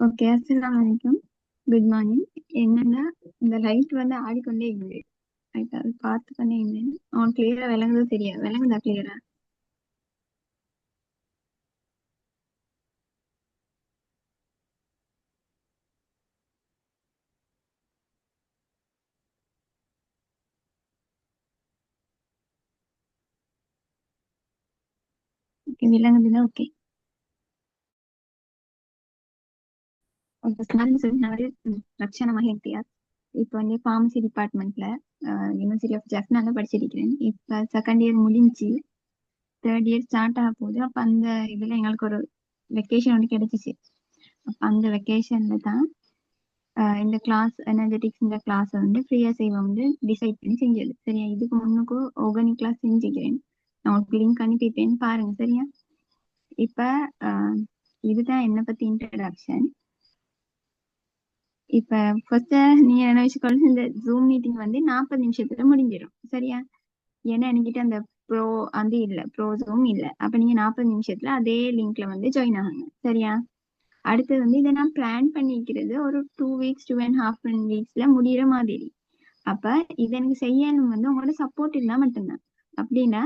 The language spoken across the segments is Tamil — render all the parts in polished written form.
ஓகே, அஸ்ஸலாமு அலைக்கும். Good morning. என்னன்னா, இந்த லைட் வந்து ஆடிக்கொண்டே இருந்தது. ரைட், அது பார்த்து கொண்டே இருந்தேன். அவன் கிளியரா விளங்குதோ தெரியாது. விளங்குதா கிளியரா? Okay, விளங்குதுன்னா okay. ஓகே, நான் வந்து ரக்ஷனா மஹேந்தியா. இப்போ வந்து ஃபார்மசி டிபார்ட்மெண்ட்ல யூனிவர்சிட்டி ஆஃப் ஜஃப்னால படிச்சிருக்கிறேன். இப்போ செகண்ட் இயர் முடிஞ்சு தேர்ட் இயர் ஸ்டார்ட் ஆக போகுது. அப்போ அந்த இதுல எங்களுக்கு ஒரு வெக்கேஷன் ஒன்று கிடைச்சிச்சு. அப்போ அந்த வெக்கேஷன்ல தான் இந்த கிளாஸ் எனர்ஜெட்டிக்ஸ் இந்த கிளாஸ் வந்து ஃப்ரீயா செய்வோம் வந்து டிசைட் பண்ணி செஞ்சது. சரியா? இதுக்கு முன்னுக்கு ஆர்கானிக் கிளாஸ் செஞ்சுக்கிறேன். நான் உங்களுக்கு லிங்க் அனுப்பிட்டேன், பாருங்க. சரியா? இப்ப அஹ், இதுதான் என்ன பத்தி இன்ட்ரடக்ஷன். இப்ப ஃபர்ஸ்ட் நீங்க என்ன வச்சுக்கொள்ள, இந்த ஜூம் மீட்டிங் வந்து 40 நிமிஷத்துல முடிஞ்சிடும். சரியா? ஏன்னா என்கிட்ட அந்த ப்ரோ அந்த இல்ல, ப்ரோ ஜூம் இல்ல. அப்ப நீங்க 40 நிமிஷத்துல அதே லிங்க்ல வந்து ஜாயின் ஆகுங்க. சரியா? அடுத்தது வந்து இதை நான் பிளான் பண்ணிக்கிறது ஒரு 2 வீக்ஸ் 2.5 வீக்ஸ்ல முடியிற மாதிரி. அப்ப இது எனக்கு செய்யணும் வந்து உங்களோட சப்போர்ட் இருந்தா மட்டும்தான். அப்படின்னா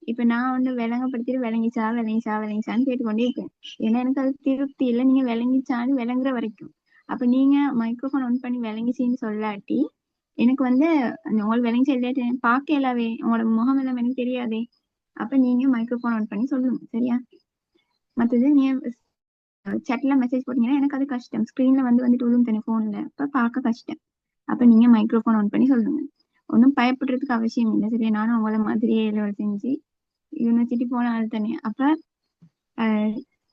இப்ப நான் வந்து விளங்கப்படுத்திட்டு விளங்கிச்சான்னு கேட்டுக்கொண்டே இருக்கேன். ஏன்னா எனக்கு அது திருப்தி இல்லை, நீங்க விளங்கிச்சான்னு விளங்குற வரைக்கும். அப்ப நீங்க மைக்ரோஃபோன் ஆன் பண்ணி விளங்கிச்சின்னு சொல்லாட்டி எனக்கு வந்து உங்களுக்கு விளங்கிச்சா இல்லாட்டி பார்க்க இல்லாவே உங்களோட முகம் எல்லாம் எனக்கு தெரியாதே. அப்ப நீங்க மைக்ரோஃபோன் ஆன் பண்ணி சொல்லுங்க. சரியா? மற்றது நீங்க சேட்ல மெசேஜ் போட்டீங்கன்னா எனக்கு அது கஷ்டம். ஸ்கிரீன்ல வந்துட்டு விழும் தனி போன்ல, அப்ப பார்க்க கஷ்டம். அப்ப நீங்க மைக்ரோஃபோன் ஆன் பண்ணி சொல்லுங்க. ஒன்றும் பயப்படுறதுக்கு அவசியம் இல்லை. சரியா? நானும் உங்கள மாதிரியே எல்லாம் செஞ்சு யூனிவர்சிட்டி போன ஆள் தானே. அப்ப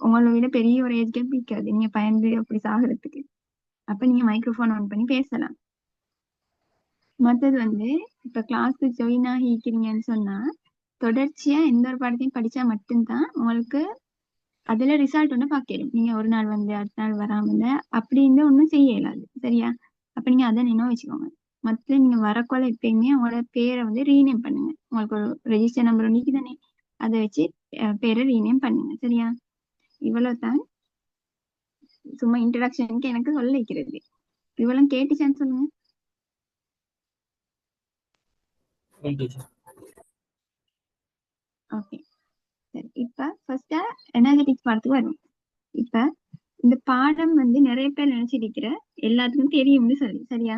உங்களை விட பெரிய ஒரு ஏஜ் கேப் இருக்காது நீங்க பயந்து அப்படி சாகுறதுக்கு. அப்ப நீங்க மைக்ரோஃபோன் ஆன் பண்ணி பேசலாம். மற்றது வந்து இப்ப கிளாஸ்க்கு ஜாயின் ஆகி இருக்கிறீங்கன்னு சொன்னா தொடர்ச்சியா எந்த ஒரு பாடத்தையும் படிச்சா மட்டும்தான் உங்களுக்கு அதுல ரிசல்ட் ஒண்ணு பாக்கணும். நீங்க ஒரு நாள் வந்து அடுத்த நாள் வராம அப்படின்னு ஒண்ணும் செய்ய இயலாது. சரியா? அப்ப நீங்க அதை நினைவு வச்சுக்கோங்க. மத்த நீங்க வரக்குள்ள எப்பயுமே உங்களோட பேரை வந்து ரீநேம் பண்ணுங்க. உங்களுக்கு ஒரு ரெஜிஸ்டர் நம்பர் ஒன்றைக்கு தானே, அதை வச்சு பேரை ரீநேம் பண்ணுங்க. சரியா? இவ்வளவுதான் சும்மா இன்ட்ரடக்ஷனுக்கு எனக்கு சொல்ல வைக்கிறது. இவ்வளவு கேட்டுச்சான்னு சொல்லுங்க. ஓகே, சரி. இப்ப ஃபர்ஸ்ட் எனர்ஜெட்டிக்ஸ் பாடத்துக்கு வரும். இப்ப இந்த பாடம் வந்து நிறைய பேர் நினைச்சிருக்கிற எல்லாத்துக்கும் தெரியும்னு சொல்லி. சரியா?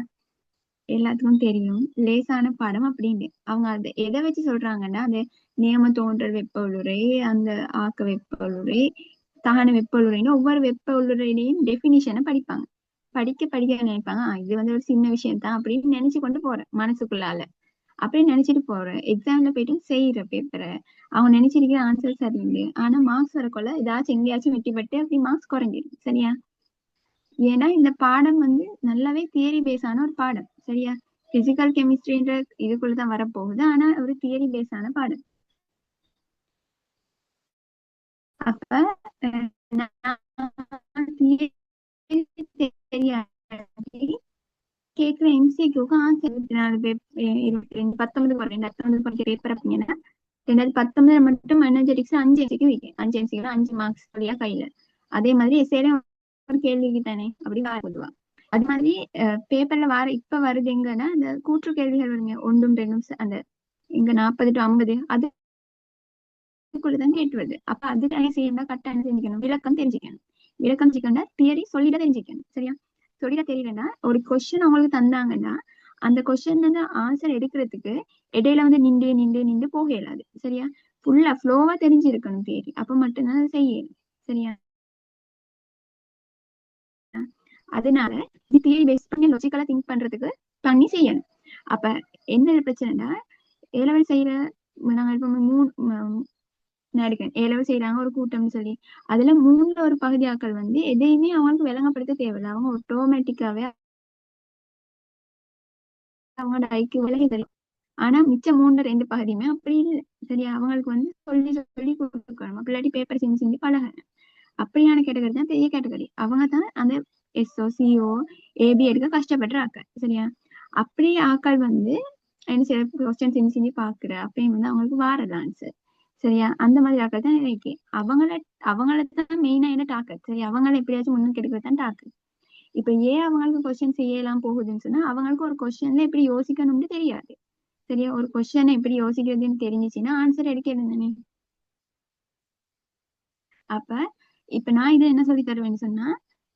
எல்லாத்துக்கும் தெரியும், லேசான பாடம் அப்படின்னு அவங்க அதை எதை வச்சு சொல்றாங்கன்னா, அந்த நியம தோன்றல் வெப்ப உள்ளுரை, அந்த ஆக்க வெப்ப உள்ளுரை, தகன வெப்ப உள்ளுரைன்னு ஒவ்வொரு வெப்ப உள்ளுரையிலையும் டெபினிஷனை படிப்பாங்க. படிக்க நினைப்பாங்க, இது வந்து ஒரு சின்ன விஷயம் தான் அப்படின்னு நினைச்சு கொண்டு போறேன் மனசுக்குள்ளால. அப்படின்னு நினைச்சிட்டு போறேன். எக்ஸாம்ல போயிட்டு செய்யற பேப்பரை அவங்க நினைச்சிருக்கிற ஆன்சர் சரியில்லை. ஆனா மார்க்ஸ் வரக்குள்ள ஏதாச்சும் எங்கேயாச்சும் வெட்டிப்பட்டு அப்படி மார்க்ஸ் குறைஞ்சிடும். சரியா? ஏன்னா இந்த பாடம் வந்து நல்லாவே தியரி பேஸான ஒரு பாடம். சரியா? பிசிக்கல் கெமிஸ்ட்ரின்ற இதுக்குள்ளதான் வரப்போகுது. ஆனா ஒரு தியரி பேஸான பாடம். அப்ப நான் theory தெரியாட்டி கேட்கிற எம்சிக்யூக்கு ஆன்சர் 2019 படிக்கிற பேப்பர் அப்படின்னா 2019 மட்டும் எனர்ஜெட்டிக்ஸ் 5 எம்சிக்யூ வைக்கேன். 5 எம்சிக்யூ 5 மார்க்ஸ் வழியா கையில. அதே மாதிரி எஸ்ஏல ஒரு கேள்விக்கு தானே அப்படி பொதுவா. அது மாதிரி பேப்பர்ல இப்ப வருது எங்கன்னா அந்த கூற்று கேள்விகள் வருங்க, ஒன்றும் ரெண்டும் அந்த இங்க 40 to 50 அதுக்குள்ளதான் கேட்டு வருது. அப்ப அது செய்யணும், கரெக்டா தெரிஞ்சுக்கணும், விளக்கம் தெரிஞ்சுக்கணும். விளக்கம் தெரிஞ்சுக்கணும், தியரி சொல்லிட தெரிஞ்சுக்கணும். சரியா? சொல்லிட தெரியலன்னா ஒரு கொஸ்டின் அவங்களுக்கு தந்தாங்கன்னா அந்த கொஸ்டின் வந்து ஆன்சர் எடுக்கிறதுக்கு இடையில வந்து நின்று போக இயலாது. சரியா? ஃபுல்லா ஃப்ளோவா தெரிஞ்சிருக்கணும் தியரி. அப்ப மட்டும்தான் அதை செய்யணும். சரியா? அதனால தியரி பேஸ் பண்ணி லாஜிக்கலா திங்க் பண்றதுக்கு பண்ணி செய்யணும். அப்ப என்ன பிரச்சனைனா, ஏ லெவல் செய்யற நாங்க இப்ப ஏ லெவல் செய்யறாங்க ஒரு கூட்டம்னு சொல்லி அதுல 1/3 பகுதியாக்கள் வந்து எதையுமே அவங்களுக்கு விளங்கப்படுத்த தேவையில்லை. அவங்க ஆட்டோமேட்டிக்காவே அவங்களோட ஐக்கிய விலகி தெரியும். ஆனா மிச்சம் 2/3 பகுதியுமே அப்படி இல்லை. சரியா? அவங்களுக்கு வந்து சொல்லி சொல்லி கொடுக்கணும். இல்லாட்டி பேப்பர் செஞ்சு பழகணும். அப்படியான கேட்டகரி தான் பெரிய கேட்டகரி. அவங்க தான் அந்த எஸ்ஓ சிஓ ஏபி எடுக்க கஷ்டப்படுற ஆக்கள். சரியா? அப்படி ஆக்கள் வந்து என்ன சில கொஸ்டின் செஞ்சு பாக்குற அப்பயும் வந்து அவங்களுக்கு வாரது ஆன்சர். சரியா? அந்த மாதிரி ஆட்கள் தான் இருக்கு. அவங்கள தான் மெயினா என்ன டார்கெட். சரி, அவங்கள எப்படியாச்சும் முன்னுக்கு எடுக்கிறது தான் டார்கெட். இப்ப ஏன் அவங்களுக்கு கொஸ்டின் செய்யலாம் போகுதுன்னு சொன்னா, அவங்களுக்கு ஒரு கொஸ்டின்ல எப்படி யோசிக்கணும்னு தெரியாது. சரியா? ஒரு கொஸ்டினை எப்படி யோசிக்கிறதுன்னு தெரிஞ்சுச்சுன்னா ஆன்சர் எடுக்கிறது தானே. அப்ப இப்ப நான் இதை என்ன சொல்லி தருவேன்னு சொன்னா,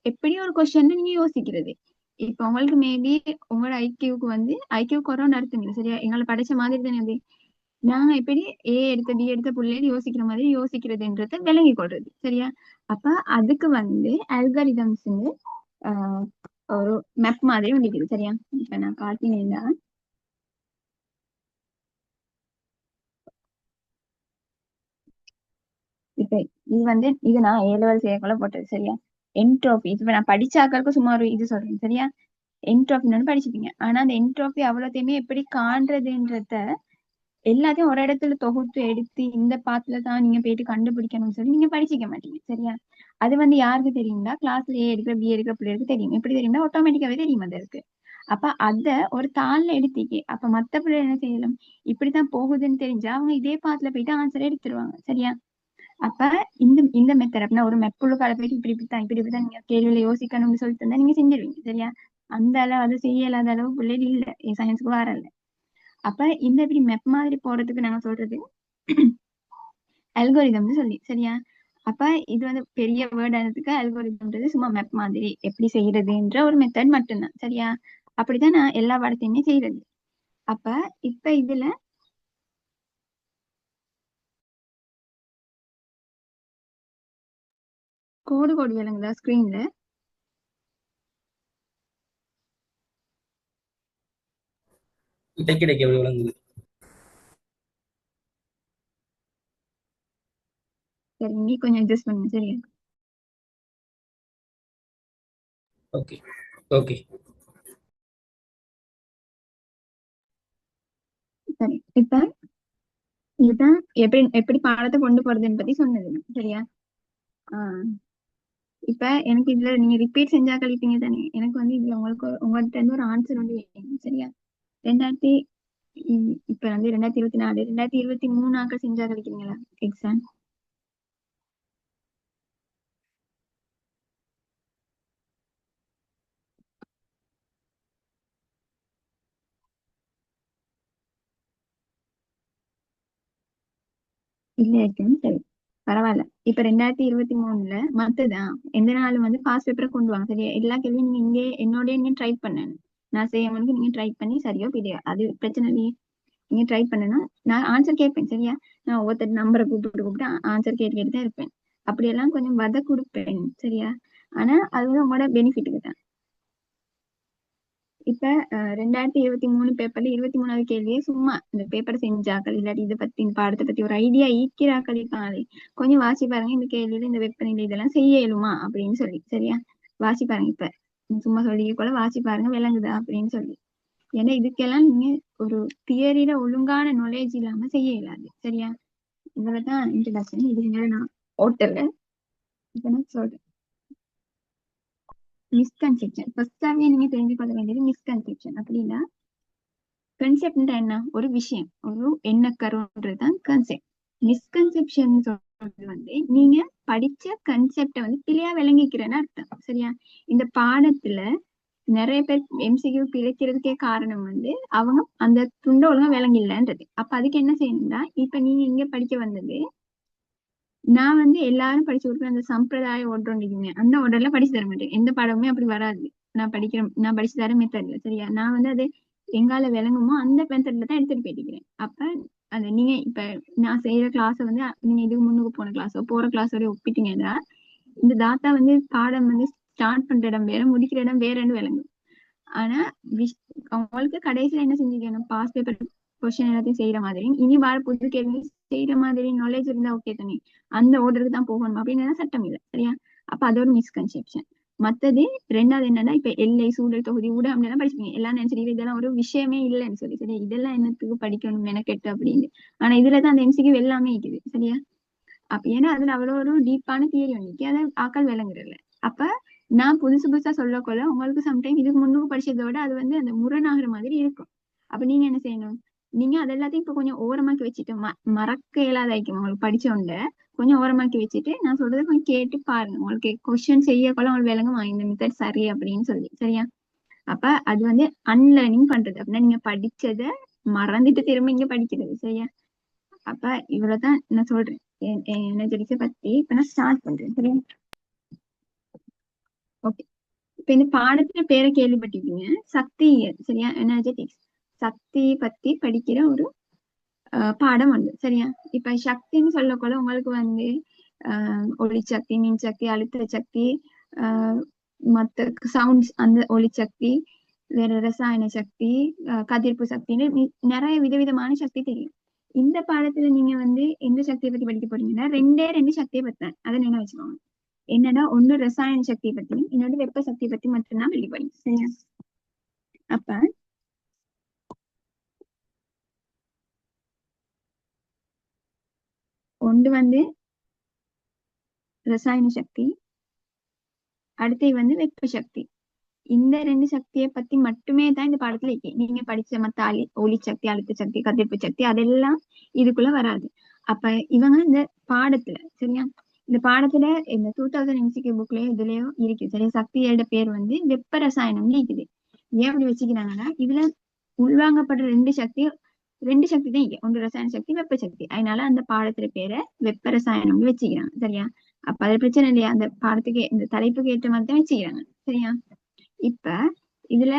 எப்படி ஒரு கொஸ்டின் நீங்க யோசிக்கிறது. இப்ப உங்களுக்கு மேபி உங்களோட ஐக்கியூக்கு ஐக்கியூ குறைன்னு அர்த்தம் இல்லை. சரியா? எங்களை படிச்ச மாதிரி தானே அது. நாங்க எப்படி ஏ எடுத்த பி எடுத்த பிள்ளைகள் யோசிக்கிற மாதிரி யோசிக்கிறதுன்றத விளங்கி கொள்றது. சரியா? அப்ப அதுக்கு அல்காரிதம்ஸ் ஆஹ் ஒரு மேப் மாதிரி இருக்குது. சரியா? இப்ப நான் காட்டினேன்னா இப்ப இது நான் ஏ லெவல் செய்யக்குள்ள போட்டது. சரியா? என்ட்ரோபி இப்ப நான் படிச்ச ஆக்களுக்கு சும்மா ஒரு இது சொல்றேன். சரியா? என்ட்ரோபின்னு படிச்சுப்பீங்க. ஆனா அந்த என்ட்ரோபி அவ்வளோத்தையுமே எப்படி காண்றதுன்றத எல்லாத்தையும் ஒரு இடத்துல தொகுத்து எடுத்து இந்த பாத்துல தான் நீங்க போயிட்டு கண்டுபிடிக்கணும்னு சொல்லி நீங்க படிச்சிக்க மாட்டீங்க. சரியா? அது யாருக்கு தெரியும்னா கிளாஸ்ல ஏ எடுக்கிற பி எடுக்கிற பிள்ளைகளுக்கு தெரியும். எப்படி தெரியும்னா ஆட்டோமேட்டிக்காவே தெரியும் அது இருக்கு. அப்ப அத ஒரு தாள்ல எடுத்திக்கே அப்ப மத்த பிள்ளை என்ன செய்யலாம், இப்படித்தான் போகுதுன்னு தெரிஞ்சா அவங்க இதே பாத்துல போயிட்டு ஆன்சர் எடுத்துருவாங்க. சரியா? அப்ப இந்த இந்த மெத்தட் அப்படின்னா ஒரு மெப்புழுக்கால போயிட்டு இப்படி இப்படித்தான் நீங்க கேள்வியில யோசிக்கணும்னு சொல்லிட்டு இருந்தா நீங்க செஞ்சிருவீங்க. சரியா? அந்த அளவு அது செய்யலாத அளவு பிள்ளைகள் இல்ல சயின்ஸ்க்கு வரல. அப்ப இந்த இப்படி மெப் மாதிரி போறதுக்கு நாங்க சொல்றது அல்கோரிதம்னு சொல்லி. சரியா? அப்ப இது பெரிய வேர்ட் ஆனதுக்கு அல்கோரிதம்ன்றது சும்மா மெப் மாதிரி எப்படி செய்யறதுன்ற ஒரு மெத்தட் மட்டும்தான். சரியா? அப்படிதான் நான் எல்லா பாடத்தையுமே செய்யறது. அப்ப இப்ப இதுல கோடு கோடு விளங்குதா ஸ்கிரீன்ல? இடைக்கிடைக்கு அப்படி விளங்குது. சரி, நீ கொஞ்சம் அட்ஜஸ்ட் பண்ணுங்க. சரியா? Okay okay. சரி, இப்ப இதுதான் எப்படி எப்படி பாடத்தை கொண்டு போறதுன்னு பத்தி சொன்னது. சரியா? ஆஹ் இப்ப எனக்கு இதுல நீங்க ரிப்பீட் செஞ்சா கழிப்பீங்க தானே. எனக்கு இதுல உங்கள்கிட்ட இருந்து ஒரு ஆன்சர் வேணும். சரியா? 2000 இப்ப 2024 2023 ஆக்கள் செஞ்சா கழிக்கிறீங்களா எக்ஸாம்? இல்ல இருக்கும். சரி, பரவாயில்ல. இப்ப 2023 மத்ததான் எந்த நாளும் பாஸ் பேப்பரை கொண்டு வாங்க. சரியா? எல்லா கேள்வியும் நீங்க இங்கே என்னோட நீங்க ட்ரை பண்ணணும். நான் செய்யவனுக்கு நீங்க ட்ரை பண்ணி சரியோ இல்லையோ அது பிரச்சனை இல்லையே. நீங்க ட்ரை பண்ணணும். நான் ஆன்சர் கேட்பேன். சரியா? நான் ஒவ்வொருத்தர் நம்பரை கூப்பிட்டு கூப்பிட்டு ஆன்சர் கேட்டு கேட்டு தான் இருப்பேன். அப்படியெல்லாம் கொஞ்சம் வத கொடுப்பேன். சரியா? ஆனா அது உங்களோட பெனிஃபிட்டுக்கு தான். இப்ப 2023 பேப்பர்ல 23வது கேள்வியே சும்மா இந்த பேப்பர் செஞ்சாக்கள் இல்லாட்டி இதை பத்தி இந்த பாடத்தை பத்தி ஒரு ஐடியா ஈக்கிறாக்கள் இருக்காங்களே கொஞ்சம் வாசி பாருங்க. இந்த கேள்வியில இந்த வெப்பநிலை இதெல்லாம் செய்ய இயலுமா அப்படின்னு சொல்லி. சரியா? வாசி பாருங்க. இப்ப சும்மா சொல்லி கூட வாசி பாருங்க விளங்குதா அப்படின்னு சொல்லி. ஏன்னா இதுக்கெல்லாம் நீங்க ஒரு தியரியில ஒழுங்கான நாலேஜ் இல்லாம செய்ய இயலாது. சரியா? இவ்வளவுதான் இன்ட்ரடக்ஷன். இது நான் ஓட்டல. இப்ப நான் சொல்றேன். மிஸ்கன்செப்ஷன் ஃபர்ஸ்டாவே நீங்க தெரிஞ்சு கொள்ள வேண்டியது மிஸ்கன்செப்ஷன் அப்படின்னா கன்செப்ட் என்ன, ஒரு விஷயம் ஒரு எண்ணக்கருன்றதுதான் கன்செப்ட். மிஸ்கன்செப்ஷன் சொல்றது நீங்க படிச்ச கன்செப்ட பிழையா விளங்கிக்கிறேன்னு அர்த்தம். சரியா? இந்த பாடத்துல நிறைய பேர் எம்சிக்யூ பிழைக்கிறதுக்கே காரணம் அவங்க அந்த துண்ட ஒழுங்கா விளங்கிடலன்றது. அப்ப அதுக்கு என்ன செய்யணும்னா இப்ப நீங்க இங்க படிக்க வந்தது நான் எல்லாரும் படிச்சு கொடுக்குற அந்த சம்பிரதாய ஓடுறோம் அந்த ஓர்டர்ல படிச்சு தர மாட்டேன். எந்த பாடமுமே அப்படி வராது. நான் படிச்சு தர மெத்தட்ல. சரியா? நான் அது எங்கால விளங்குமோ அந்த மெத்தட்ல தான் எடுத்துட்டு போயிட்டுக்கிறேன். அப்ப அது நீங்க இப்ப நான் செய்யற கிளாஸ் நீங்க இதுக்கு முன்னுக்கு போன கிளாஸோ போற கிளாஸோட ஒப்பிட்டீங்கன்னா இந்த தாத்தா பாடம் ஸ்டார்ட் பண்ற இடம் வேற முடிக்கிற இடம் வேறன்னு விளங்கும். ஆனா அவங்களுக்கு கடைசியில என்ன செஞ்சுக்கணும், பாஸ் பேப்பர் கொஸ்டின் எல்லாத்தையும் செய்யற மாதிரி இனி வார புது கேள்வி செய்யற மாதிரி நாலேஜ் இருந்தா ஓகே தானே. அந்த ஓர்டருக்கு தான் போகணும் அப்படின்னு சட்டம் இல்லை. சரியா? அப்ப அது ஒரு மிஸ்கன்செப்ஷன். மத்தது ரெண்டாவது என்னன்னா இப்ப எல்லை சூழல் தொகுதி ஊடகம் எல்லாம் படிச்சுப்பீங்க. எல்லாம் நினைச்சிருக்கீங்க இதெல்லாம் ஒரு விஷயமே இல்லைன்னு சொல்லி. சரி, இதெல்லாம் என்னத்துக்கு படிக்கணும் மெனக்கெட்டு அப்படின்னு. ஆனா இதுலதான் அந்த எம்சிக்கு எல்லாமே இருக்குது. சரியா? அப்ப ஏன்னா அதுல அவ்வளவு ஒரு டீப்பான தியரி அதை ஆக்கள் விளங்குறல. அப்ப நான் புதுசு புதுசா சொல்லக்கொள்ள உங்களுக்கு சம்டைம் இதுக்கு முன்னுக்கு படிச்சதை விட அது அந்த முரணாகிற மாதிரி இருக்கும். அப்ப நீங்க என்ன செய்யணும், நீங்க அது எல்லாத்தையும் இப்ப கொஞ்சம் ஓரமாக்கி வச்சுட்டு மறக்க இயலாதாய்க்கும் உங்களுக்கு படிச்சோண்ட கொஞ்சம் ஓரமாக்கி வச்சுட்டு நான் சொல்றதை கொஞ்சம் கேட்டு பாருங்க. உங்களுக்கு கொஸ்டின் செய்யக்குள்ள உங்களுக்கு விளங்குமா இந்த மெத்தட் சரி அப்படின்னு சொல்லி. சரியா? அப்ப அது வந்து அன்லேர்னிங் பண்றது அப்படின்னா நீங்க படிச்சத மறந்துட்டு திரும்ப இங்க படிக்கிறது. சரியா? அப்ப இவ்வளவுதான் நான் சொல்றேன் எனர்ஜெட்டிக்ஸை பத்தி. இப்ப நான் ஸ்டார்ட் பண்றேன். சரியா? ஓகே. இப்ப இந்த பாடத்துல பேரை கேள்விப்பட்டிருக்கீங்க, சக்தியியல். சரியா? எனர்ஜெட்டிக்ஸ், சக்தி பத்தி படிக்கிற ஒரு பாடம் உண்டு. சரியா? இப்ப சக்தின்னு சொல்லக்குள்ள உங்களுக்கு வந்து ஒளிச்சக்தி, மின்சக்தி, அழுத்த சக்தி, ஆஹ் மத்த சவுண்ட்ஸ், அந்த ஒளிச்சக்தி, வேற ரசாயன சக்தி, கதிர்ப்பு சக்தின்னு நிறைய விதவிதமான சக்தி தெரியும். இந்த பாடத்துல நீங்க வந்து எந்த சக்தியை பத்தி படிக்க போறீங்கன்னா ரெண்டு சக்தியை பத்தி அதை நினைவு வச்சுக்கோங்க. என்னன்னா ஒண்ணு ரசாயன சக்தியை பத்தியும் இன்னொன்று வெப்ப சக்தியை பத்தி மட்டும்தான் படிக்க போறீங்க. சரியா? அப்ப ஒன்று வந்து ரசாயன சக்தி, அடுத்து வந்து வெப்ப சக்தி. இந்த ரெண்டு சக்தியை பத்தி மட்டுமே தான் இந்த பாடத்துல இருக்கு. நீங்க படிச்ச மத்த ஒளி சக்தி, அழுத்த சக்தி, கதிர்ப்பு சக்தி அதெல்லாம் இதுக்குள்ள வராது. அப்ப இவங்க இந்த பாடத்துல, சரியா, இந்த பாடத்துல இந்த 2000 MCQ புக்லயோ இதுலயோ இருக்கு. சரியா? சக்தியோட பேர் வந்து வெப்ப ரசாயனம்னு இருக்குது. ஏன் அப்படி வச்சுக்கிறாங்கன்னா இதுல உள்வாங்கப்படுற ரெண்டு சக்தி தான் இருக்கு. ஒன்று ரசாயன சக்தி, வெப்ப சக்தி. அதனால அந்த பாடத்துல பேரை வெப்ப ரசாயனம்னு வச்சுக்கிறாங்க. சரியா? அப்ப அது பிரச்சனை இல்லையா? அந்த பாடத்துக்கு இந்த தலைப்புக்கு ஏற்ற மாதிரி தான் வச்சுக்கிறாங்க. சரியா? இப்ப இதுல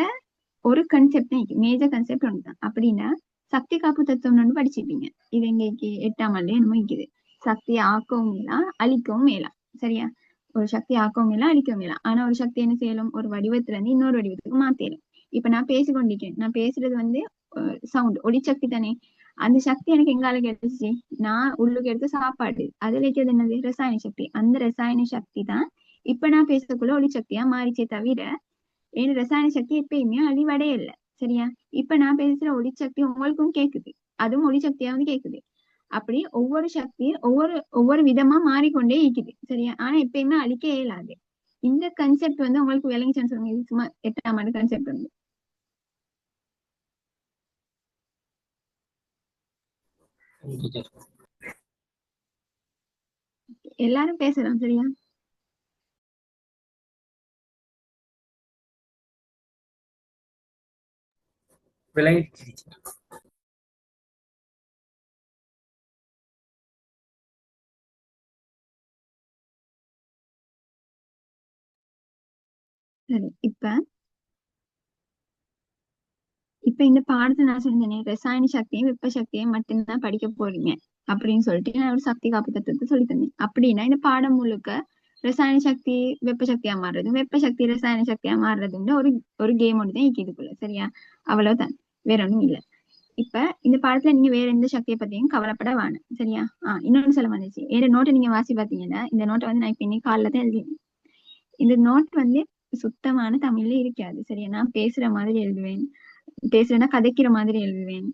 ஒரு கன்செப்ட் தான் மேஜர் கன்செப்ட் ஒண்ணுதான். அப்படின்னா சக்தி காப்பு தத்துவம் ஒன்று படிச்சிருப்பீங்க. இது எங்க 8ஆம் ஆண்டுல என்னமோ இருக்குது. சக்தியை ஆக்கவும் மேலாம் அழிக்கவும் மேலாம். சரியா? ஒரு சக்தி ஆக்கவும் மேலாம் அழிக்கவும் மேலாம். ஆனா ஒரு சக்தி என்ன செய்யலும்? ஒரு வடிவத்துல இருந்து இன்னொரு வடிவத்துக்கு மாத்தலும். இப்ப நான் பேசிக்கொண்டிருக்கேன், நான் பேசுறது வந்து சவுண்ட் ஒளிச்சக்தி தானே. அந்த சக்தி எனக்கு எங்கால கிடைச்சிச்சு? நான் உள்ளுக்கு எடுத்த சாப்பாடு, அதுல இருக்கிறது என்னது? ரசாயன சக்தி. அந்த ரசாயன சக்தி தான் இப்ப நான் பேசக்குள்ள ஒளிச்சக்தியா மாறிச்சே தவிர ஏன்னா ரசாயன சக்தி எப்பயுமே அழிவடைய இல்லை. சரியா? இப்ப நான் பேசுற ஒளிச்சக்தி உங்களுக்கும் கேக்குது, அதுவும் ஒளிச்சக்தியா வந்து கேக்குது. அப்படி ஒவ்வொரு சக்தியும் ஒவ்வொரு விதமா மாறிக்கொண்டே இருக்குது. சரியா? ஆனா எப்பயுமே அழிக்க இயலாது. இந்த கன்செப்ட் வந்து உங்களுக்கு விளங்கிச்சான்னு சொல்லுங்க. இது சும்மா 8ஆம் ஆண்டு கன்செப்ட் வந்து டீச்சர். எல்லாரும் பேசலாம். சரியா? விளங்கிடுச்சு டீச்சர். சரி. இப்ப இந்த பாடத்துல நான் சொல்லியிருந்தேனே ரசாயன சக்தியும் வெப்ப சக்தியும் மட்டும்தான் படிக்க போறீங்க அப்படின்னு சொல்லிட்டு நான் ஒரு சக்தி காப்பு தத்துவத்தை சொல்லி தந்தேன். அப்படின்னா இந்த பாடம் முழுக்க ரசாயன சக்தி வெப்ப சக்தியா மாறுறதும் வெப்ப சக்தி ரசாயன சக்தியா மாறுறதுன்னு ஒரு கேம் ஒன்று தான் இதுக்குள்ள. சரியா? அவ்வளவுதான், வேற ஒண்ணும் இல்ல. இப்ப இந்த பாடத்துல நீங்க வேற எந்த சக்தியை பத்தியும் கவலைப்பட வேணும். சரியா? இன்னொன்னு சொல்ல வந்துச்சு. வேற நோட்டை நீங்க வாசி பாத்தீங்கன்னா இந்த நோட்டை வந்து நான் இப்ப இன்னைக்கு காலைல தான் எழுதினேன். இந்த நோட் வந்து சுத்தமான தமிழ்ல இருக்காது. சரியா? நான் பேசுற மாதிரி எழுதுவேன், பேசுறேன்னா கதைக்கிற மாதிரி எழுதுவேன்,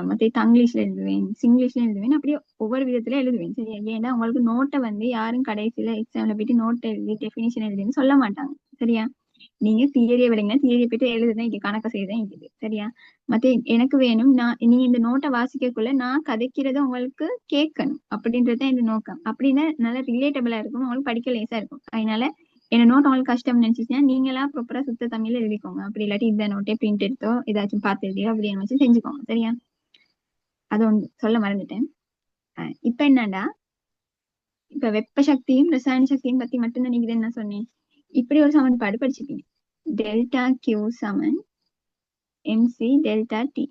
மத்த தங்கிலீஷ்ல எழுதுவேன், சிங்கிலீஷ்ல எழுதுவேன், அப்படியே ஒவ்வொரு விதத்துல எழுதுவேன். சரியா? ஏன்னா உங்களுக்கு நோட்டை வந்து யாரும் கடைசியில எக்ஸாம்ல போயிட்டு நோட்டை எழுதி டெபினிஷன் எழுதுன்னு சொல்ல மாட்டாங்க. சரியா? நீங்க தியரியை விடுங்க, தியரியை போயிட்டு எழுதுதான் இங்க கணக்கு செய்யதான் இருக்குது. சரியா? மத்த எனக்கு வேணும், நீங்க இந்த நோட்டை வாசிக்கக்குள்ள நான் கதைக்கிறத உங்களுக்கு கேட்கணும் அப்படின்றதுதான் இந்த நோக்கம். அப்படின்னா நல்லா ரிலேட்டபிளா இருக்கும், உங்களுக்கு படிக்க லேசா இருக்கும். அதனால என்ன நோட் உங்களுக்கு கஷ்டம் நினைச்சுச்சுன்னா நீங்களா ப்ராப்பரா சுத்த தமிழ்ல எழுதிக்கோங்க. அப்படி இல்லாட்டி இந்த நோட்டை பிரிண்ட் எடுத்தோ ஏதாச்சும் பார்த்து எழுதியோ அப்படின்னு வச்சு செஞ்சுக்கோங்க. சரியா? அது ஒன்று சொல்ல மறந்துட்டேன். இப்ப என்னடா, இப்ப வெப்ப சக்தியும் ரசாயன சக்தியும் பத்தி மட்டும்தான் நீங்க என்ன சொன்னேன். இப்படி ஒரு சமன்பாடு படிச்சிருக்கீங்க. டெல்டா கியூ சமன் எம்சி டெல்டா டி.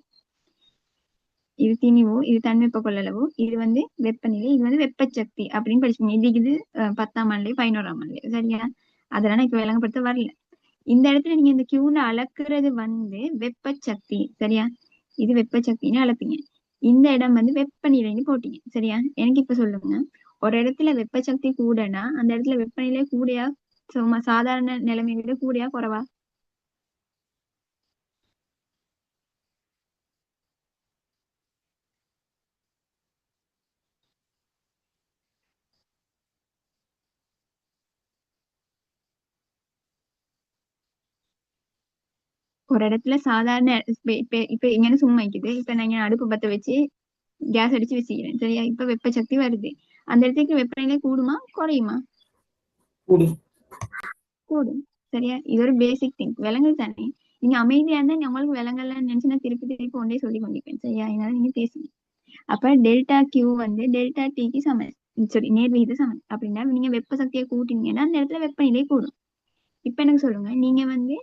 இது திணிவு, இது தன்வெப்ப கொள்ளளவு, இது வந்து வெப்பநிலை, இது வந்து வெப்பச்சக்தி அப்படின்னு படிச்சுக்கோங்க. இது 10ஆம் ஆண்டுலயும் 11ஆம் ஆண்டுலயும். சரியா? அதெல்லாம் நான் இப்ப விளங்கப்படுத்த வரல. இந்த இடத்துல நீங்க இந்த கியூல அளக்குறது வந்து வெப்பச்சக்தி. சரியா? இது வெப்பச்சக்தின்னு அளப்பீங்க. இந்த இடம் வந்து வெப்பநிலைன்னு போட்டீங்க. சரியா? எனக்கு இப்ப சொல்லுங்க, ஒரு இடத்துல வெப்பசக்தி கூடனா அந்த இடத்துல வெப்பநிலை கூடயா சும்மா சாதாரண நிலைமை விட கூடயா குறைவா? ஒரு இடத்துல சாதாரண இப்ப எங்கன்னு சும்மா வைக்குது. இப்ப நான் இங்க அடுப்பு பத்த வச்சு கேஸ் அடிச்சு வச்சுக்கிறேன். சரியா? இப்ப வெப்ப சக்தி வருது. அந்த இடத்துக்கு வெப்பநிலை கூடுமா குறையுமா? கூடும். கூடும். சரியா? இது ஒரு பேசிக் திங். விலங்குது தானே? நீங்க அமைதியா இருந்தா உங்களுக்கு விலங்கெல்லாம் நினைச்சு நான் திருப்பி திருப்பி ஒன்றே சொல்லி கொண்டிருப்பேன். சரியா? அதனால நீங்க பேசுங்க. அப்ப டெல்டா கியூ வந்து டெல்டா டிக்கு சமம். சரி, நேர்விகித சமம். அப்படின்னா நீங்க வெப்ப சக்தியை கூட்டினீங்கன்னா அந்த இடத்துல வெப்பநிலை கூடும். இப்ப எனக்கு சொல்லுங்க, நீங்க வந்து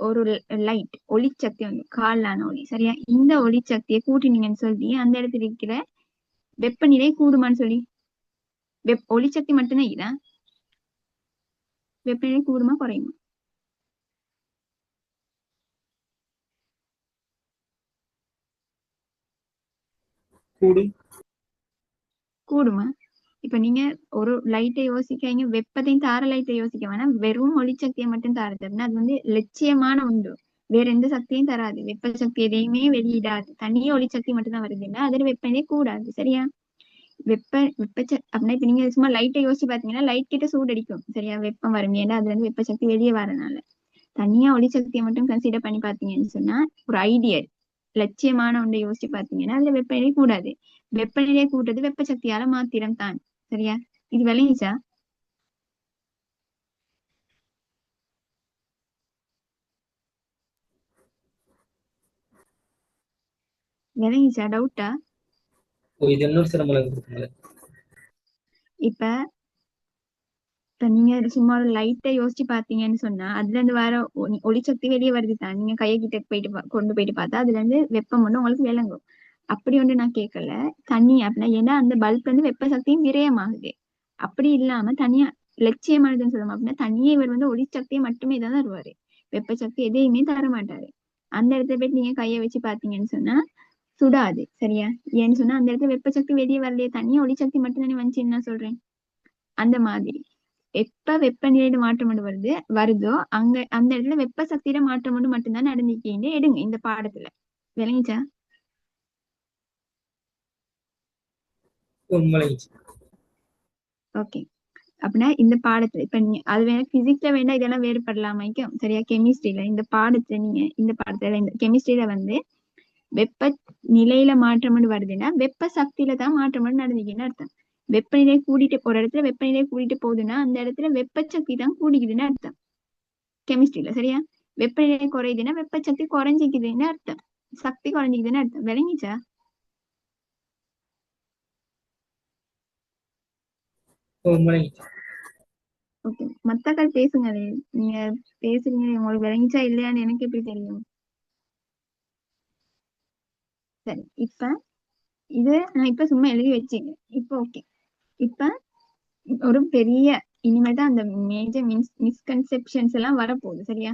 ஒரு லைட் ஒளிச்சக்தி வந்து காலான ஒளி, சரியா? இந்த ஒளிச்சக்தியை கூட்டினீங்கன்னு சொல்லி அந்த இடத்துல இருக்கிற வெப்பநிலை கூடுமான்னு சொல்லி, ஒளிச்சக்தி மட்டும்தான் இதான் வெப்பநிலை கூடுமா குறையுமா? கூடும். கூடுமா? இப்ப நீங்க ஒரு லைட்டை யோசிக்காங்க, வெப்பத்தையும் தார லைட்டை யோசிக்க வேணாம், வெறும் ஒளிச்சக்தியை மட்டும் தாரது அப்படின்னா அது வந்து லட்சியமான உண்டு. வேற எந்த சக்தியும் தராது, வெப்ப சக்தி எதையுமே வெளியிடாது, தனியே ஒளிச்சக்தி மட்டும் தான் வருதுன்னா அதுல வெப்பநிலை கூடாது. சரியா? அப்படின்னா இப்ப நீங்க சும்மா லைட்டை யோசிச்சு பாத்தீங்கன்னா லைட் கிட்ட சூடு அடிக்கும். சரியா? வெப்பம் வரும், ஏன்னா அதுல இருந்து வெப்ப சக்தி வெளியே வரனால. தனியா ஒளிச்சக்தியை மட்டும் கன்சிடர் பண்ணி பாத்தீங்கன்னு சொன்னா ஒரு ஐடியல் லட்சியமான ஒன்றை யோசிச்சு பாத்தீங்கன்னா அதுல வெப்பநிலை கூடாது. வெப்பநிலை கூட்டுறது வெப்ப சக்தியால மாத்திரம் தான். சரியா? இது விளங்கிச்சா? விளங்கிச்சா? டவுட்டா? இது இன்னொரு சிரமங்களை கொடுக்குங்க. இப்ப இப்ப நீங்க சும்மா ஒரு லைட்டை யோசிச்சு பாத்தீங்கன்னு சொன்னா அதுல இருந்து வர ஒளிச்சக்தி வெளியே வருது தான். நீங்க கையை கிட்ட போயிட்டு கொண்டு போயிட்டு பார்த்தா அதுல இருந்து வெப்பம் ஒண்ணு உங்களுக்கு விளங்கும். அப்படி ஒன்று நான் கேட்கல. தண்ணி அப்படின்னா ஏன்னா அந்த பல்ப் வந்து வெப்ப சக்தியும் விரயமாகுது. அப்படி இல்லாம தனியா லட்சியமானதுன்னு சொல்லணும் அப்படின்னா தனியே இவர் வந்து ஒளிச்சக்தியை மட்டுமே தான் தருவாரு, வெப்ப சக்தி எதையுமே தர மாட்டாரு. அந்த இடத்துல போயிட்டு நீங்க கையை வச்சு பாத்தீங்கன்னு சொன்னா சுடாது. சரியா? ஏன்னு சொன்னா அந்த இடத்துல வெப்ப சக்தி வெளியே வரலையே, தனியா ஒளிச்சக்தி மட்டும் தானே வந்துச்சுன்னு நான் சொல்றேன். அந்த மாதிரி எப்ப வெப்பநிலையில மாற்றம் ஒன்று வருதோ அங்க அந்த இடத்துல வெப்ப சக்தியில மாற்றம் ஒன்று மட்டும்தான் நடந்துக்கீங்க எடுங்க இந்த பாடத்துல. விளங்கிச்சா? உண்மை. ஓகே. அப்படின்னா இந்த பாடத்துல இப்ப நீங்க அது வேணா பிசிக்ஸ்ல வேணா இதெல்லாம் வேறுபடலாமைக்கும். சரியா? கெமிஸ்ட்ரியில இந்த பாடத்துல நீங்க இந்த பாடத்துல இந்த கெமிஸ்ட்ரியில வந்து வெப்ப நிலையில மாற்றம் வருதுன்னா வெப்ப சக்தியில தான் மாற்றம் நடந்துக்குன்னு அர்த்தம். வெப்பநிலை கூட்டிட்டு ஒரு இடத்துல வெப்பநிலை கூட்டிட்டு போகுதுன்னா அந்த இடத்துல வெப்ப சக்தி தான் கூடிக்குதுன்னு அர்த்தம் கெமிஸ்ட்ரியில. சரியா? வெப்பநிலை குறையுதுன்னா வெப்ப சக்தி குறைஞ்சிக்குதுன்னு அர்த்தம், சக்தி குறைஞ்சிக்குதுன்னு அர்த்தம். விளங்கிச்சா? உண்மை. ஓகே, மத்தக்கள் பேசுங்களே. நீங்க பேசுறீங்க, உங்களுக்கு விளங்கிச்சா இல்லையான்னு எனக்கு எப்படி தெரியும்? சரி, இப்ப இது நான் இப்ப சும்மா எழுதி வச்சேங்க. இப்ப ஓகே. இப்ப ஒரு பெரிய இனிமேதான் அந்த மேஜர் மிஸ்கன்செப்ஷன்ஸ் எல்லாம் வரப்போகுது. சரியா?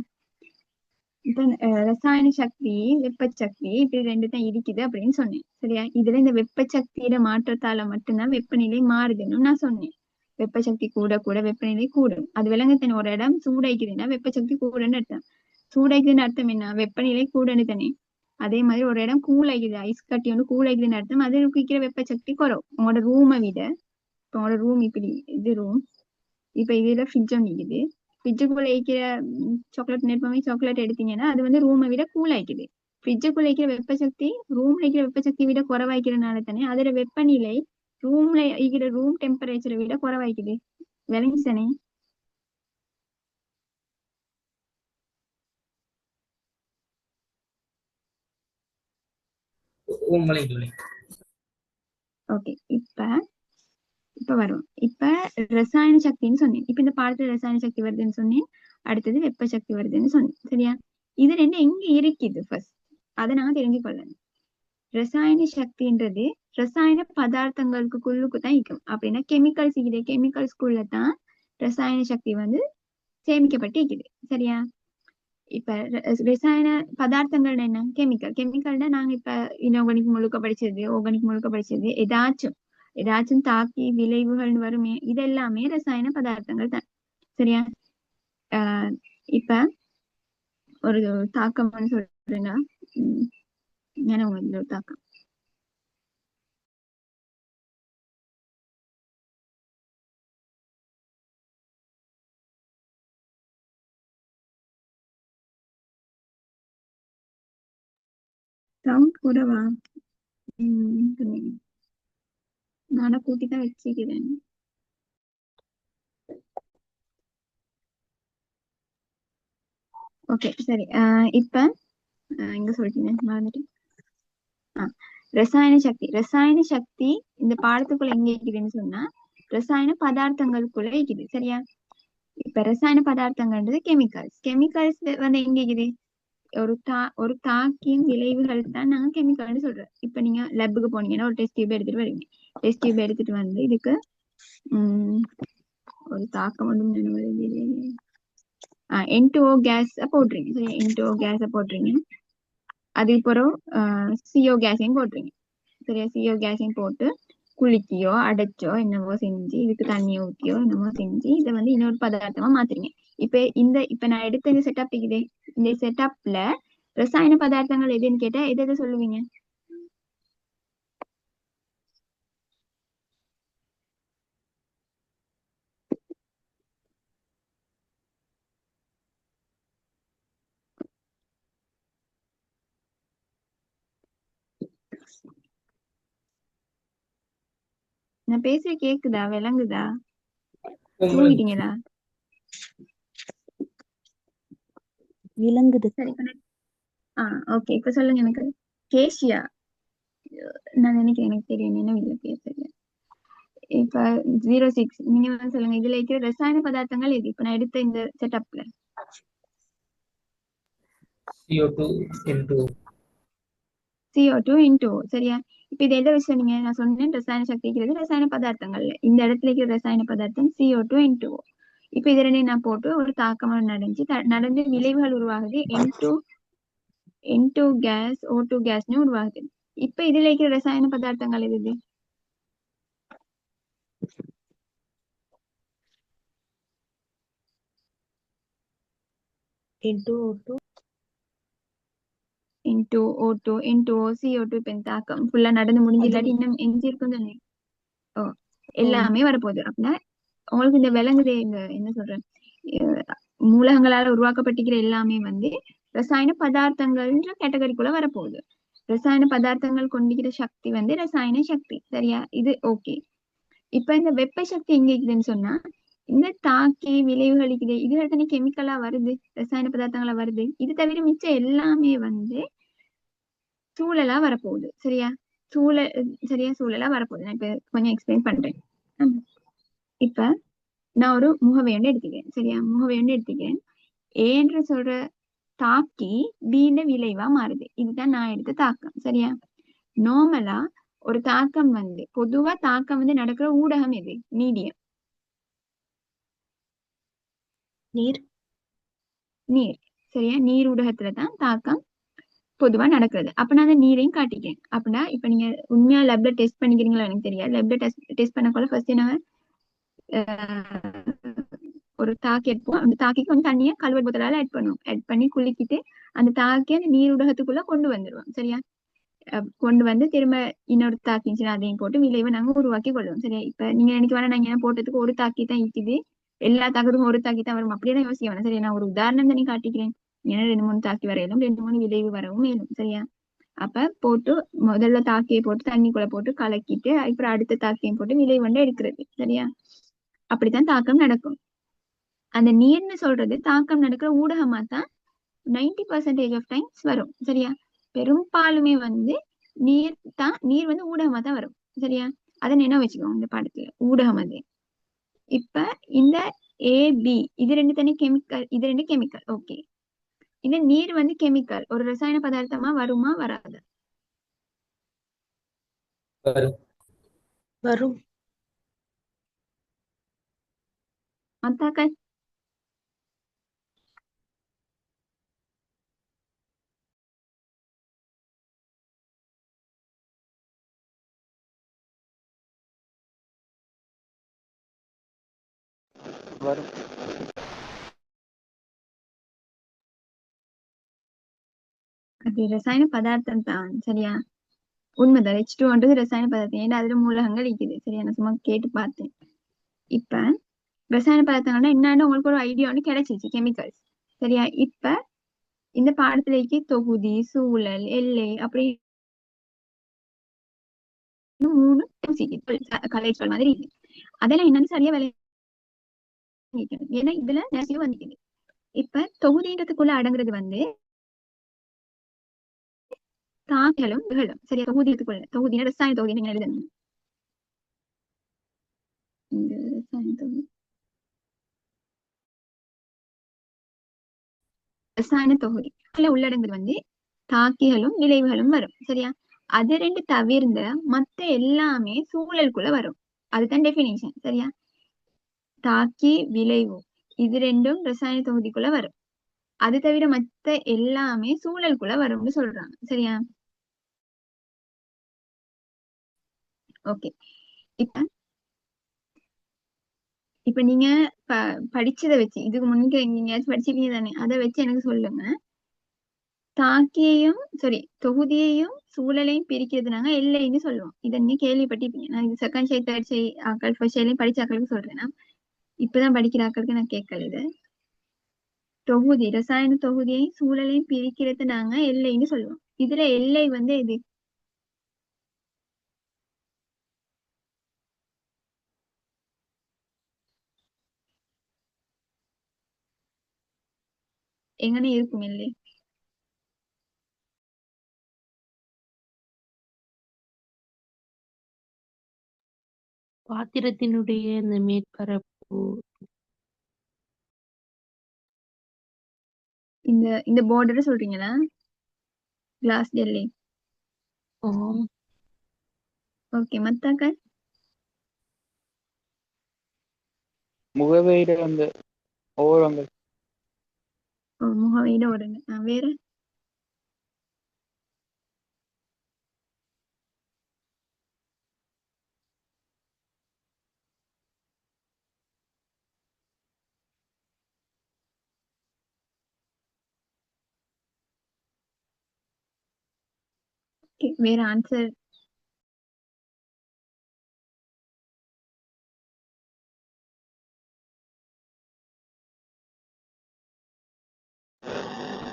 இப்ப ரசாயன சக்தி வெப்ப சக்தி இப்படி ரெண்டு தான் இருக்குது அப்படின்னு சொன்னேன். சரியா? இதுல இந்த வெப்ப சக்தியோட மாற்றத்தால மட்டும்தான் வெப்பநிலை மாறுதுன்னு நான் சொன்னேன். வெப்ப சக்தி கூட கூட வெப்பநிலை கூடும். அது விலங்குத்தன ஒரு இடம் சூடாய்க்குதுன்னா வெப்ப சக்தி கூடன்னு அர்த்தம். சூடாய்க்குதுன்னு அர்த்தம் என்ன? வெப்பநிலை கூடன்னு தானே. அதே மாதிரி ஒரு இடம் கூல் ஆகிக்குது, ஐஸ் கட்டி வந்து கூல் ஆகிக்குதுன்னு அர்த்தம் அது இருக்கிற வெப்ப சக்தி குறவு. உங்களோட ரூமை விட இப்போ உங்களோட ரூம் இப்படி இது ரூம், இப்ப இதுல ஃப்ரிட்ஜ் ஒன்று இருக்குது. ஃப்ரிட்ஜுக்குள்ள இருக்கிற சாக்லேட் நெருப்பமே சாக்லேட் எடுத்தீங்கன்னா அது வந்து ரூமை விட கூல் ஆயிக்குது. ஃப்ரிட்ஜுக்குள்ள இருக்கிற வெப்பசக்தி ரூம்ல இருக்கிற வெப்பசக்தி விட குறைவாய்க்கிறதுனால தானே அதோட வெப்பநிலை ரூம்ல இருக்கிற ரூம் டெம்பரேச்சரை விட குறைவாய்க்குது. விளங்கிச்சானே? உண்மை. ஓகே. இப்ப வரும். இப்ப ரசாயன சக்தின்னு சொன்னேன். இப்ப இந்த பாடத்துல ரசாயன சக்தி வருதுன்னு சொன்னேன், அடுத்தது வெப்ப சக்தி வருதுன்னு சொன்னேன். சரியா? இது ரெண்டு எங்க இருக்குது ஃபர்ஸ்ட் அதை நான் தெரிஞ்சுக்கொள்ளணும். ரசாயன சக்தின்றது ரசாயன பதார்த்தங்களுக்குள்ளுக்கு தான் இருக்கும். அப்படின்னா கெமிக்கல்ஸ் இருக்குது, கெமிக்கல்ஸ்குள்ள தான் ரசாயன சக்தி வந்து சேமிக்கப்பட்டு இருக்குது. சரியா? இப்ப ரசாயன பதார்த்தங்கள் என்ன? கெமிக்கல்னா நாங்க இப்ப இன்ஆர்கானிக் முழுக்க படிச்சது, ஆர்கானிக் முழுக்க படிச்சது, ஏதாச்சும் தாக்கி விளைவுகள் வருமே, இது எல்லாமே ரசாயன பதார்த்தங்கள் தான். சரியா? ஆஹ் இப்ப ஒரு தாக்கம்னு சொல்றேன்னா ஒரு தாக்கம் சவுண்ட் கூடவா? சொன்னீங்க. நானா கூட்டி தான் வச்சுக்கிறேன். ஓகே சரி. இப்ப எங்க சொல்லிட்டீங்க மறந்துட்டு. ரசாயன சக்தி. ரசாயன சக்தி இந்த பாடத்துக்குள்ள எங்க இருக்குதுன்னு சொன்னா ரசாயன பதார்த்தங்களுக்குள்ள இருக்குது. சரியா? இப்ப ரசாயன பதார்த்தங்கள்ன்றது கெமிக்கல்ஸ். கெமிக்கல்ஸ் வந்து எங்க இருக்குது? ஒரு தாக்கியின் விளைவுகள் தான் நாங்க கெமிக்கல்னு சொல்றோம். இப்ப நீங்க லேபுக்கு போனீங்கன்னா ஒரு டெஸ்ட் டியூப் எடுத்துட்டு வருவீங்க. டெஸ்ட் டியூப் எடுத்துட்டு வந்து இதுக்கு ஒரு தாக்கம் ஒன்று N2O கேஸ் போடுறீங்க. சரியா? N2O கேஸ போடுறீங்க. அது பிறகு CO கேஸையும் போடுறீங்க. சரியா? CO கேஸையும் போட்டு குளிக்கியோ அடைச்சோ என்னவோ செஞ்சு இதுக்கு தண்ணியை ஊத்தியோ என்னவோ செஞ்சு இதை வந்து இன்னொரு பதார்த்தமா மாத்துறீங்க. இப்ப நான் எடுத்த இந்த செட்டப் இருக்குதே, இந்த செட்டப்ல ரசாயன பதார்த்தங்கள் எதுன்னு கேட்டா எதை சொல்லுவீங்க? நான் பேசுற கேக்குதா? விளங்குதா? மும்மொழிங்க. தூங்கிட்டீங்களா? விளங்குது. சரி. ஓகே இப்ப சொல்லுங்க. எனக்கு கேஷியா நான் நினைக்கிறேன், எனக்கு தெரியும், நினைவில்லை பேசுறேன். இப்ப 06 நீங்க வந்து சொல்லுங்க. இதுல இருக்கிற ரசாயன பதார்த்தங்கள் எது இப்ப நான் எடுத்த இந்த செட்டப்ல? CO2 N2O. CO2 N2O. சரியா? இப்ப இது எதை வச்சு சொன்னீங்க? நான் சொன்னேன் ரசாயன சக்தி இருக்கிறது ரசாயன பதார்த்தங்கள்ல. இந்த இடத்துல இருக்கிற ரசாயன பதார்த்தம் CO2 N2O. இப்ப இது ரெண்டையும் நான் போட்டு ஒரு தாக்கமாக நடந்து விளைவுகள் உருவாகுது. N2 கேஸ் O2 கேஸ்னு உருவாகுது. இப்ப இதுல இருக்கிற ரசாயன பதார்த்தங்கள் எது? N2O2 N2O2 N2O CO2. இப்ப இந்த தாக்கம் ஃபுல்லா நடந்து முடிஞ்சு அது இல்லாட்டி இன்னும் எஞ்சி இருக்கும் தானே? ஓ எல்லாமே வரப்போகுது. அப்படின்னா உங்களுக்கு இந்த விலங்குதே, இந்த என்ன சொல்றேன், மூலகங்களால உருவாக்கப்பட்டிருக்கிற எல்லாமே வந்து ரசாயன பதார்த்தங்கள்ன்ற கேட்டகரிக்குள்ள வரப்போகுது. ரசாயன பதார்த்தங்கள் கொண்டிருக்கிற சக்தி வந்து ரசாயன சக்தி. சரியா? இது ஓகே. இப்ப இந்த வெப்ப சக்தி எங்க இருக்குதுன்னு சொன்னா இந்த தாக்கி விளைவுகள் இருக்குது. இதுல தானே கெமிக்கலா வருது, ரசாயன பதார்த்தங்களா வருது. இது தவிர மிச்சம் எல்லாமே வந்து சூழலா வரப்போகுது. சரியா? சூழலா வரப்போகுது. நான் இப்ப கொஞ்சம் எக்ஸ்பிளைன் பண்றேன். இப்ப நான் ஒரு முகவையொண்டு எடுத்துக்கிறேன். சரியா? முகவையொண்டு எடுத்துக்கிறேன். ஏன்ற சொல்ற தாக்கி பீன விளைவா மாறுது. இதுதான் நான் எடுத்த தாக்கம். சரியா? நார்மலா ஒரு தாக்கம் வந்து பொதுவா தாக்கம் வந்து நடக்கிற ஊடகம் எது? மீடியம். நீர். சரியா? நீர் ஊடகத்துலதான் தாக்கம் பொதுவா நடக்கிறது. அப்ப நான் அந்த நீரையும் காட்டிக்கிறேன். அப்படின்னா இப்ப நீங்க உண்மையா லேப்ல டெஸ்ட் பண்ணிக்கிறீங்களா எனக்கு தெரியாது. லேப்ல டெஸ்ட் பண்ணக்குள்ள ஃபர்ஸ்ட் என்ன ஒரு தாக்கி எடுப்போம். அந்த தாக்கிக்கு வந்து தண்ணியை கழுவல் போத்தலால ஆட் பண்ணுவோம். ஆட் பண்ணி குளிக்கிட்டு அந்த தாக்கி அந்த நீர் ஊடகத்துக்குள்ள கொண்டு வந்துருவோம். சரியா? கொண்டு வந்து திரும்ப இன்னொரு தாக்கிச்சுன்னா அதையும் போட்டு விளைவை நாங்க உருவாக்கி கொள்வோம். சரியா? இப்ப நீங்க நினைக்க வேணா நாங்க என்ன போட்டதுக்கு ஒரு தாக்கி தான் இருக்குது, எல்லா தாக்கத்துக்கும் ஒரு தாக்கி தான் வரும் அப்படியே தான் யோசிக்க வேணாம். சரியா? நான் ஒரு உதாரணம் தண்ணி காட்டிக்கிறேன். ஏன்னா 2-3 தாக்கி வரையிலும் 2-3 விளைவு வரவும் மேலும். சரியா? அப்ப போட்டு முதல்ல தாக்கியை போட்டு தண்ணிக்குள்ள போட்டு கலக்கிட்டு அப்புறம் அடுத்த தாக்கியம் போட்டு விளைவு வந்து எடுக்கிறது. சரியா? அப்படித்தான் தாக்கம் நடக்கும். அந்த நீர்னு சொல்றது தாக்கம் நடக்கிற ஊடகமா தான் 90% ஆஃப் டைம்ஸ் வரும். சரியா? பெரும்பாலுமே வந்து நீர் வந்து ஊடகமா தான் வரும். சரியா? அதை நினைவு வச்சுக்கோங்க இந்த பாடத்துல. ஊடகம் அது. இப்ப இந்த AB இது ரெண்டு தனி கெமிக்கல், இது ரெண்டு கெமிக்கல். ஓகே. இந்த நீர் வந்து கெமிக்கல் ஒரு ரசாயன பதார்த்தமா வருமா வராது? வரும். அத்தாக்கள் வரும். அது ரசாயன பதார்த்தம் தான். சரியா? உண்மைதான். H2ன்றது ரசாயன பதார்த்தம். ஏன்னா அதுல மூலகங்கள் இருக்குது. சரியா? நான் சும்மா கேட்டு பார்த்தேன். இப்ப ரசாயன பதார்த்தங்கள்னா என்னன்னு உங்களுக்கு ஒரு ஐடியா ஒன்று கிடைச்சிச்சு. கெமிக்கல்ஸ். சரியா? இப்ப இந்த பாடத்திலேக்கு தொகுதி, சூழல், எல்லை அப்படி 3 கலைச்சொல் மாதிரி இருக்கு. அதெல்லாம் என்னன்னு சரியா விளங்கிக்கணும். ஏன்னா இதுல நிறைய வந்துக்குது. இப்ப தொகுதின்றதுக்குள்ள அடங்குறது வந்து தாக்கலும் விகலும். சரியா, தொகுதினா ரசாயன தொகுதி நீங்க எழுதணும். இந்த ரசாயன தொகுதி ரசாயன தொகுதி உள்ளடங்குறது வந்து தாக்கிகளும் விளைவுகளும் வரும். சரியா, அது ரெண்டு தவிர்ந்த மத்த எல்லாமே சூழலுக்குள்ள வரும். அதுதான் டெபினிஷன். சரியா, தாக்கி விளைவு இது ரெண்டும் ரசாயன தொகுதிக்குள்ள வரும். அது தவிர மத்த எல்லாமே சூழலுக்குள்ள வரும்னு சொல்றாங்க. சரியா, ஓகே. இப்ப இப்ப நீங்க படிச்சதை வச்சு இதுக்கு முன்னுக்கு எங்கேயாச்சும் படிச்சிருக்கீங்க தானே, அதை வச்சு எனக்கு சொல்லுங்க. தாக்கியையும் தொகுதியையும் சூழலையும் பிரிக்கிறது நாங்க எல்லைன்னு சொல்லுவோம். இதை நீங்க கேள்விப்பட்டிருப்பீங்க. நான் இது செகண்ட் ஷே தேர்ட் ஷே ஆக்கள் ஃபர்ஸ்ட் ஷேலையும் படிச்ச ஆக்களுக்கு சொல்றேன். இப்பதான் படிக்கிற ஆக்களுக்கு நான் கேட்கல. இது தொகுதி ரசாயன தொகுதியையும் சூழலையும் பிரிக்கிறது நாங்க எல்லைன்னு சொல்லுவோம். இதுல எல்லை வந்து எது? எங்கன்னு இருக்கும் எல்லை? பாத்திரத்தினுடைய இந்த மேற்பரப்பு. இந்த இந்த பார்டர் சொல்றீங்களா? கிளாஸ் எல்லை. ஆம். ஓகே, மத்தாக்கள் முகவையில அந்த ஓரங்கள். முகவையில ஓடுங்க. வேற வேற ஆன்சர்?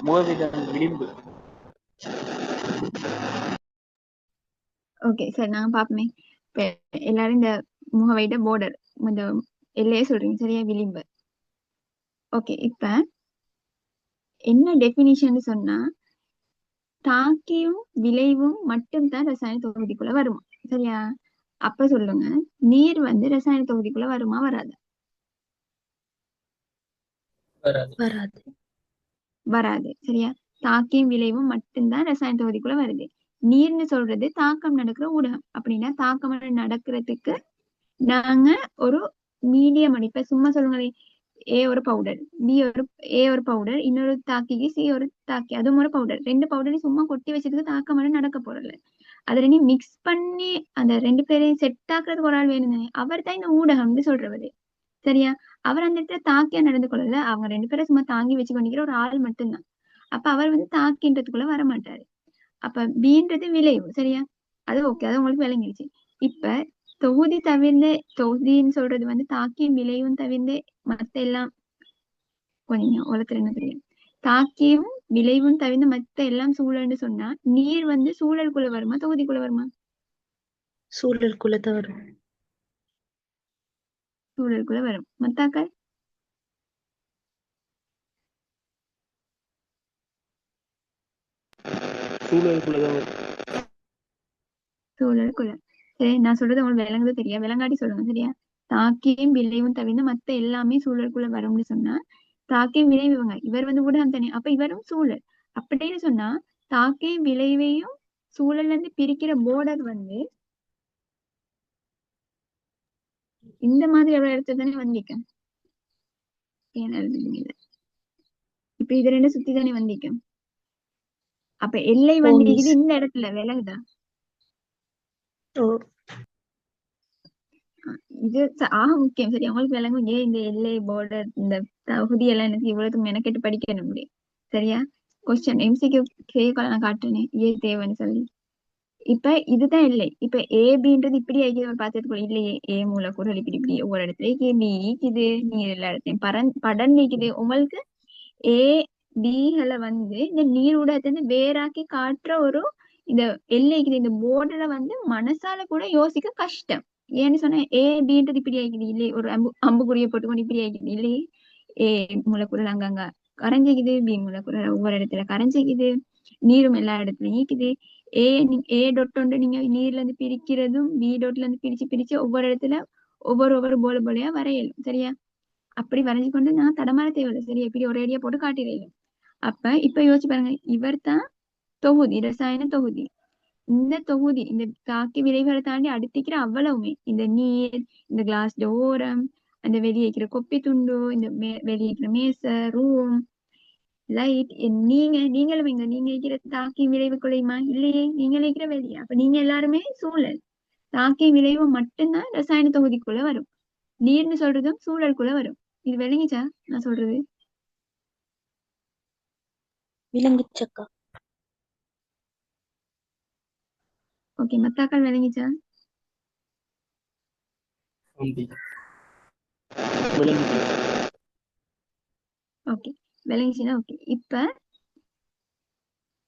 முகவையில அந்த விளிம்பு. ஓகே சரி, நாங்க பாப்போமே. இப்ப எல்லாரும் இந்த முகவையிட பார்டர் இந்த எல்லையே சொல்றீங்க. சரியா, விளிம்பு. ஓகே, இப்ப என்ன டெபினிஷன் சொன்னா தாக்கியும் விளைவும் மட்டும்தான் ரசாயன தொகுதிக்குள்ள வருமா? சரியா, அப்ப சொல்லுங்க, நீர் வந்து ரசாயன தொகுதிக்குள்ள வருமா வராது? வராது. வராது. வராது. சரியா, தாக்கியும் விளைவும் மட்டும்தான் ரசாயன தொகுதிக்குள்ள வருது. நீர்னு சொல்றது தாக்கம் நடக்கிற ஊடகம். அப்படின்னா தாக்கம் நடக்கிறதுக்கு நாங்க ஒரு மீடியம் அடிப்ப சும்மா சொல்லுங்களேன். ஏ ஒரு பவுடர், ஏ ஒரு பவுடர், இன்னொரு தாக்கிக்கு சி ஒரு தாக்கி, அதுவும் ஒரு பவுடர். ரெண்டு பவுடரையும் சும்மா கொட்டி வச்சதுக்கு தாக்கம் நடக்க போறல. அதை நீ மிக்ஸ் பண்ணி அந்த ரெண்டு பேரையும் செட் ஆக்குறதுக்கு ஒரு ஆள் வேணுங்க. அவர் தான் இந்த ஊடகம்னு சொல்றவரு. சரியா, அவர் அந்த இடத்துல தாக்கியா நடந்து கொள்ளல. அவங்க ரெண்டு பேரும் சும்மா தாங்கி வச்சு கொண்டிருக்கிற ஒரு ஆள் மட்டும்தான். அப்ப அவர் வந்து தாக்கின்றதுக்குள்ள வர மாட்டாரு. அப்ப பீன்றது விளைவு. சரியா, அது ஓகே, அது உங்களுக்கு விளங்கிடுச்சு. இப்ப தொகுதின்னு சொல்றது வந்து தாக்கியும் விளைவும் தவிர்ந்து மத்த எல்லாம் கொஞ்சம் உலகத்துல என்ன தெரியும். தாக்கியும் விளைவும் தவிர்த்து மத்த எல்லாம் சூழல்னு சொன்னா நீர் வந்து சூழலுக்குள்ள வருமா தொகுதிக்குள்ள வருமா? சூழலுக்குள்ளதான் வரும். சூழலுக்குள்ள வரும். மத்தாக்கள் சூழலுக்குள்ளதான் வரும். சூழலுக்குள்ள. சரி, நான் சொல்றது உங்களுக்கு விளங்குது தெரியா? விளங்காட்டி சொல்லுங்க. சரியா, தாக்கியும் விளைவும் தவிர்த்து மத்த எல்லாமே சூழலுக்குள்ள வரும்னு சொன்னா தாக்கியும் விளைவுங்க இவர் வந்து ஊடகம் தானே, அப்ப இவரும் சூழல். அப்படின்னு சொன்னா தாக்கியும் விளைவையும் சூழல்ல இருந்து பிரிக்கிற போர்டர் வந்து இந்த மாதிரி எவ்வளவு இடத்துல தானே வந்திக்கும். ஏன் எழுதுறீங்க? இப்ப இது ரெண்டு சுத்தி தானே வந்திக்கும். அப்ப எல்லை ஓ வந்து மிஸ். இது இந்த இடத்துல விலகுதா? ஓ இது ஆக முக்கியம். சரி, உங்களுக்கு விளங்கும். ஏன் இந்த எல்லை பார்டர் இந்த தகுதி எல்லாம் எனக்கு இவ்வளவுக்கு மெனக்கெட்டு படிக்கணும் முடியும். சரியா, கொஸ்டின் எம்சிக்யூ கேட்கலாம், நான் காட்டுனேன் ஏன் தேவைன்னு சொல்லி. இப்ப இதுதான் இல்லை. இப்ப ஏபின்றது இப்படி ஆகிய ஒரு பாத்திரத்துக்குள்ள இல்லையே. ஏ மூலக்கூறுகள் இப்படி இப்படி ஒவ்வொரு இடத்துல பி இது நீர் எல்லா இடத்தையும் படம் நீக்குது உங்களுக்கு. ஏ பீகளை வந்து இந்த நீரூடகத்தை வந்து வேறாக்கி காட்டுற ஒரு இந்த எல்லைக்கு இந்த போர்டரை வந்து மனசால கூட யோசிக்க கஷ்டம். ஏன்னு சொன்னா ஏ பீன்றது இப்படி ஆகிக்குது இல்லையே, ஒரு அம்புக்குறிய போட்டுக்கொண்டு இப்படி ஆகிக்குது இல்லையே, ஏ மூலக்குரல் அங்கங்க கரைஞ்சிக்குது, பி மூலக்குரல் ஒவ்வொரு இடத்துல கரைஞ்சிக்குது, நீரும் எல்லா இடத்துலயும் ஈக்குது. ஏ டொட் ஒன்று நீங்க நீர்ல இருந்து பிரிக்கிறதும் பி டொட்ல இருந்து பிரிச்சு பிரிச்சு ஒவ்வொரு இடத்துல ஒவ்வொரு போல போலையா வரையலும். சரியா? அப்படி வரைஞ்சு கொண்டு நான் தடமாற தேவையில்லை. சரி, எப்படி ஒரு ஐடியா போட்டு காட்டிடுறேன். அப்ப இப்ப யோசிச்சு பாருங்க, இவர் தான் தொகுதி, ரசாயன தொகுதி. இந்த தொகுதி இந்த தாக்கி விளைவுகளை தாண்டி அடுத்திக்கிற அவ்வளவுமே இந்த நீர், இந்த கிளாஸ் ஓரம், அந்த வெளியேக்கிற கொப்பி துண்டு, இந்த வெளியேக்கிற மேசை, ரூம், லைட், நீங்களும் நீங்க இருக்கிற தாக்கி விளைவு குறையுமா? இல்லையே, நீங்க இருக்கிற வெளியே. அப்ப நீங்க எல்லாருமே சூழல். தாக்கி விளைவு மட்டும்தான் ரசாயன தொகுதிக்குள்ள வரும். நீர்னு சொல்றதும் சூழலுக்குள்ள வரும். இது விளங்கிச்சா நான் சொல்றது? விளங்குச்சக்கா. ஓகே, மத்தாக்கள் விளங்கிச்சா? something. விளங்குச்சு. ஓகே, விளங்கிச்சுன்னா ஓகே. இப்ப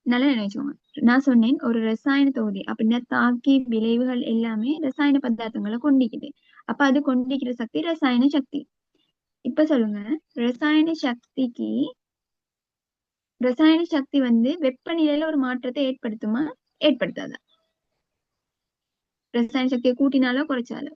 நல்லா நினைச்சுக்கோங்க, நான் சொன்னேன் ஒரு ரசாயன தொகுதி அப்படின்னா தாக்கி விளைவுகள் எல்லாமே ரசாயன பதார்த்தங்களை கொண்டிக்குது. அப்ப அது கொண்டிக்கிற சக்தி ரசாயன சக்தி. இப்ப சொல்லுங்க, ரசாயன சக்தி வந்து வெப்பநிலையில ஒரு மாற்றத்தை ஏற்படுத்துமா ஏற்படுத்தாதா? ரசாயன சக்தியை கூட்டினாலோ குறைச்சாலோ?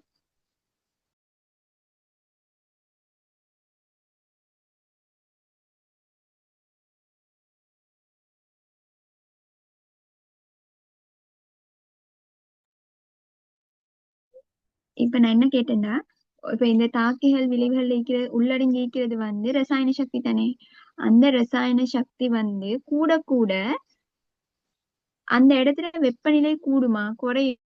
இப்ப நான் என்ன கேட்டேன்னா, இப்ப இந்த தாக்கிகள் விளைவுகள் உள்ளடங்கி இருக்கிறது வந்து ரசாயன சக்தி தானே. அந்த ரசாயன சக்தி வந்து கூட கூட அந்த இடத்துல வெப்பநிலை கூடுமா குறையுமா?